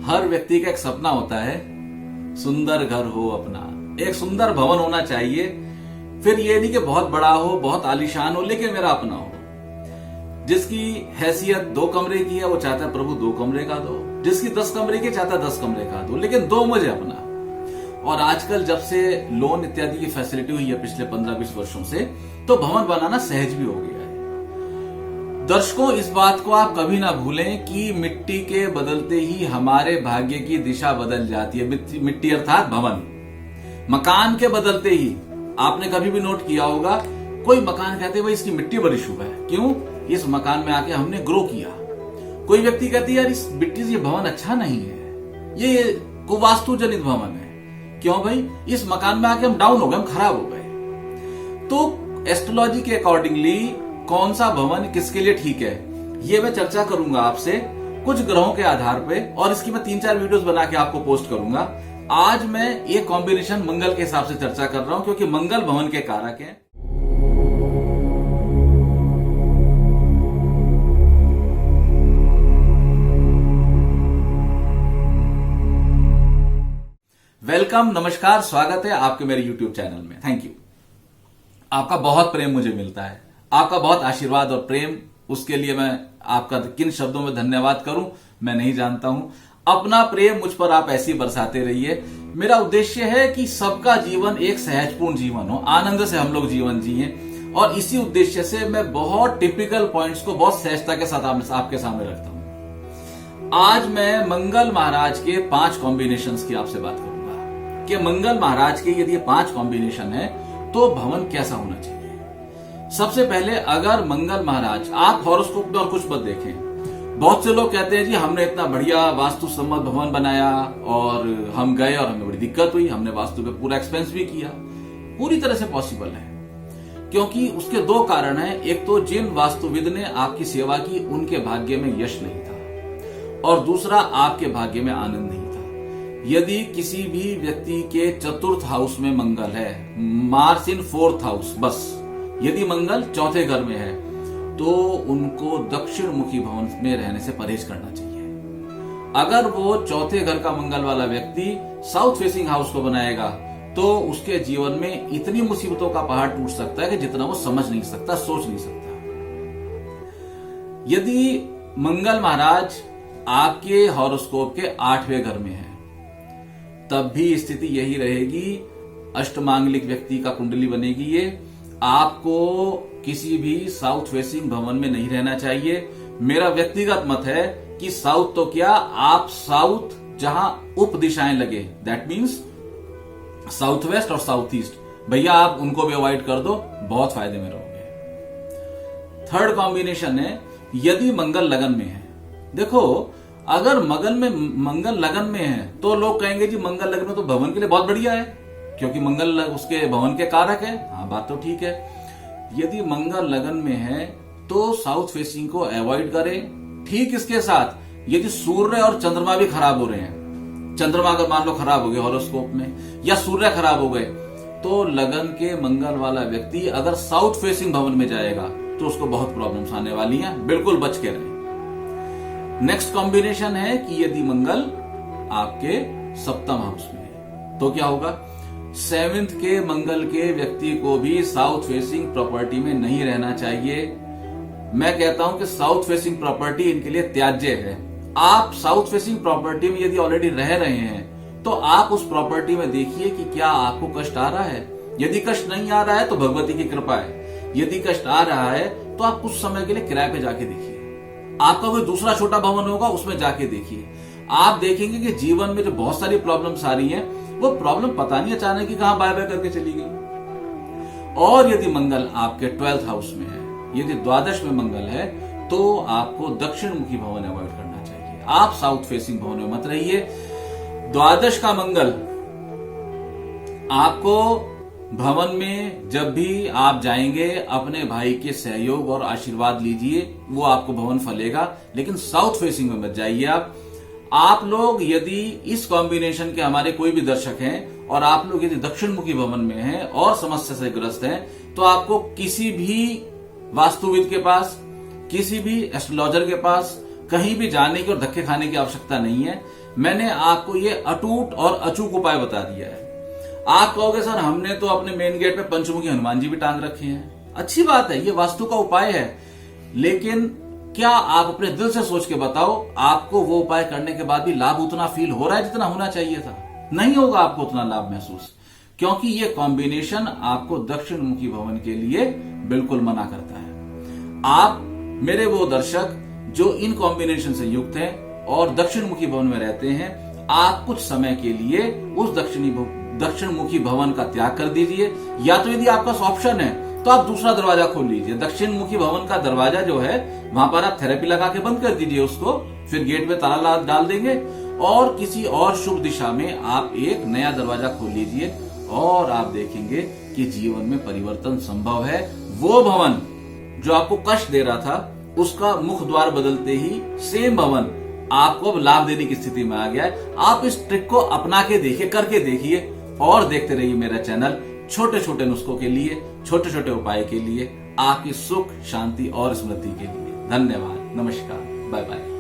हर व्यक्ति का एक सपना होता है, सुंदर घर हो अपना, एक सुंदर भवन होना चाहिए। फिर ये नहीं कि बहुत बड़ा हो, बहुत आलीशान हो, लेकिन मेरा अपना हो। जिसकी हैसियत 2 कमरे की है वो चाहता है प्रभु 2 कमरे का दो, जिसकी 10 कमरे की चाहता है 10 कमरे का दो, लेकिन 2 मुझे अपना। और आजकल जब से लोन इत्यादि की फैसिलिटी हुई है पिछले 15-20 वर्षों से, तो भवन बनाना सहज भी हो गया है। दर्शकों, इस बात को आप कभी ना भूलें कि मिट्टी के बदलते ही हमारे भाग्य की दिशा बदल जाती है। मिट्टी अर्थात भवन। मकान के बदलते ही आपने कभी भी नोट किया होगा, कोई मकान कहते भाई इसकी मिट्टी बड़ी शुभ है, क्यों? इस मकान में आके हमने ग्रो किया। कोई व्यक्ति कहती है यार इस मिट्टी से ये भवन अच्छा नहीं है, ये कुवास्तु जनित भवन है। क्यों भाई? इस मकान में आके हम डाउन हो गए, हम खराब हो गए। तो एस्ट्रोलॉजी के अकॉर्डिंगली कौन सा भवन किसके लिए ठीक है, ये मैं चर्चा करूंगा आपसे कुछ ग्रहों के आधार पे, और इसकी मैं 3-4 वीडियोस बना के आपको पोस्ट करूंगा। आज मैं एक कॉम्बिनेशन मंगल के हिसाब से चर्चा कर रहा हूं, क्योंकि मंगल भवन के कारक हैं। वेलकम, नमस्कार, स्वागत है आपके मेरे YouTube चैनल में। Thank you. आपका बहुत प्रेम मुझे मिलता है, आपका बहुत आशीर्वाद और प्रेम, उसके लिए मैं आपका किन शब्दों में धन्यवाद करूं मैं नहीं जानता हूं। अपना प्रेम मुझ पर आप ऐसे ही बरसाते रहिए। मेरा उद्देश्य है कि सबका जीवन एक सहजपूर्ण जीवन हो, आनंद से हम लोग जीवन जिए, और इसी उद्देश्य से मैं बहुत टिपिकल पॉइंट्स को बहुत सहजता के साथ आपके सामने रखता हूं। आज मैं मंगल महाराज के 5 कॉम्बिनेशंस की आपसे बात करूंगा कि मंगल महाराज के यदि 5 कॉम्बिनेशन है तो भवन कैसा होना चाहिए। सबसे पहले, अगर मंगल महाराज, आप हॉरोस्कोप में और कुछ मत देखें। बहुत से लोग कहते हैं जी हमने इतना बढ़िया वास्तु सम्मत भवन बनाया और हम गए और हमें बड़ी दिक्कत हुई, हमने वास्तु पे पूरा एक्सपेंस भी किया। पूरी तरह से पॉसिबल है, क्योंकि उसके 2 कारण हैं। एक तो जिन वास्तुविद ने आपकी सेवा की उनके भाग्य में यश नहीं था, और दूसरा आपके भाग्य में आनंद नहीं था। यदि किसी भी व्यक्ति के 4th हाउस में मंगल है, मार्स इन 4th हाउस, बस यदि मंगल 4थे घर में है, तो उनको दक्षिण मुखी भवन में रहने से परहेज करना चाहिए। अगर वो 4थे घर का मंगल वाला व्यक्ति साउथ फेसिंग हाउस को बनाएगा तो उसके जीवन में इतनी मुसीबतों का पहाड़ टूट सकता है कि जितना वो समझ नहीं सकता, सोच नहीं सकता। यदि मंगल महाराज आपके हॉरोस्कोप के 8वें घर में है, तब भी स्थिति यही रहेगी। अष्टमांगलिक व्यक्ति का कुंडली बनेगी ये। आपको किसी भी साउथ फेसिंग भवन में नहीं रहना चाहिए। मेरा व्यक्तिगत मत है कि साउथ तो क्या, आप साउथ जहां उप दिशाएं लगे, दैट मीन्स साउथ वेस्ट और साउथ ईस्ट, भैया आप उनको भी अवॉइड कर दो, बहुत फायदे में रहोगे। 3rd कॉम्बिनेशन है, यदि मंगल लगन में है। देखो, अगर मंगल लगन में है तो लोग कहेंगे जी मंगल लगन में तो भवन के लिए बहुत बढ़िया है, क्योंकि मंगल उसके भवन के कारक है। हाँ, बात तो ठीक है। यदि मंगल लगन में है तो साउथ फेसिंग को अवॉइड करें। ठीक इसके साथ यदि सूर्य और चंद्रमा भी खराब हो रहे हैं, चंद्रमा अगर मान लो खराब हो गए हॉरोस्कोप में, या सूर्य खराब हो गए, तो लगन के मंगल वाला व्यक्ति अगर साउथ फेसिंग भवन में जाएगा तो उसको बहुत प्रॉब्लम्स आने वाली हैं, बिल्कुल बच के रहें। नेक्स्ट कॉम्बिनेशन है कि यदि मंगल आपके 7th हाउस में है तो क्या होगा। 7th के मंगल के व्यक्ति को भी साउथ फेसिंग प्रॉपर्टी में नहीं रहना चाहिए। मैं कहता हूं कि साउथ फेसिंग प्रॉपर्टी इनके लिए त्याज्य है। आप साउथ फेसिंग प्रॉपर्टी में यदि ऑलरेडी रह रहे हैं तो आप उस प्रॉपर्टी में देखिए कि क्या आपको कष्ट आ रहा है। यदि कष्ट नहीं आ रहा है तो भगवती की कृपा है, यदि कष्ट आ रहा है तो आप कुछ समय के लिए किराए पे जाके देखिए। आपका कोई दूसरा छोटा भवन होगा, उसमें जाके देखिए। आप देखेंगे कि जीवन में जो बहुत सारी प्रॉब्लम्स आ रही हैं, वो प्रॉब्लम पता नहीं अचानक ही कहां बाय बाय करके चली गई। और यदि मंगल आपके 12th हाउस में है, यदि द्वादश में मंगल है, तो आपको दक्षिण मुखी भवन अवॉइड करना चाहिए। आप साउथ फेसिंग भवन में मत रहिए। द्वादश का मंगल आपको भवन में जब भी आप जाएंगे अपने भाई के सहयोग और आशीर्वाद लीजिए, वो आपको भवन फलेगा, लेकिन साउथ फेसिंग में मत जाइए। आप लोग यदि इस कॉम्बिनेशन के हमारे कोई भी दर्शक हैं और आप लोग यदि दक्षिण मुखी भवन में हैं और समस्या से ग्रस्त हैं, तो आपको किसी भी वास्तुविद के पास, किसी भी एस्ट्रोलॉजर के पास कहीं भी जाने की और धक्के खाने की आवश्यकता नहीं है। मैंने आपको ये अटूट और अचूक उपाय बता दिया है। आप कहोगे सर हमने तो अपने मेन गेट पे पंचमुखी हनुमान जी भी टांग रखे हैं। अच्छी बात है, ये वास्तु का उपाय है, लेकिन क्या आप अपने दिल से सोच के बताओ, आपको वो उपाय करने के बाद भी लाभ उतना फील हो रहा है जितना होना चाहिए था? नहीं होगा आपको उतना लाभ महसूस, क्योंकि ये कॉम्बिनेशन आपको दक्षिण मुखी भवन के लिए बिल्कुल मना करता है। आप मेरे वो दर्शक जो इन कॉम्बिनेशन से युक्त हैं और दक्षिण मुखी भवन में रहते हैं, आप कुछ समय के लिए उस दक्षिण मुखी भवन का त्याग कर दीजिए, या तो यदि आपका ऑप्शन है तो आप दूसरा दरवाजा खोल लीजिए। दक्षिण मुखी भवन का दरवाजा जो है वहां पर आप थेरेपी लगा के बंद कर दीजिए उसको, फिर गेट में ताला डाल देंगे और किसी और शुभ दिशा में आप एक नया दरवाजा खोल लीजिए और आप देखेंगे कि जीवन में परिवर्तन संभव है। वो भवन जो आपको कष्ट दे रहा था उसका मुख द्वार बदलते ही सेम भवन आपको अब लाभ देने की स्थिति में आ गया है। आप इस ट्रिक को अपना के देखिए, करके देखिए और देखते रहिए मेरा चैनल। छोटे छोटे नुस्खों के लिए, छोटे छोटे उपाय के लिए, आपकी सुख शांति और स्मृति के लिए। धन्यवाद, नमस्कार, बाय बाय।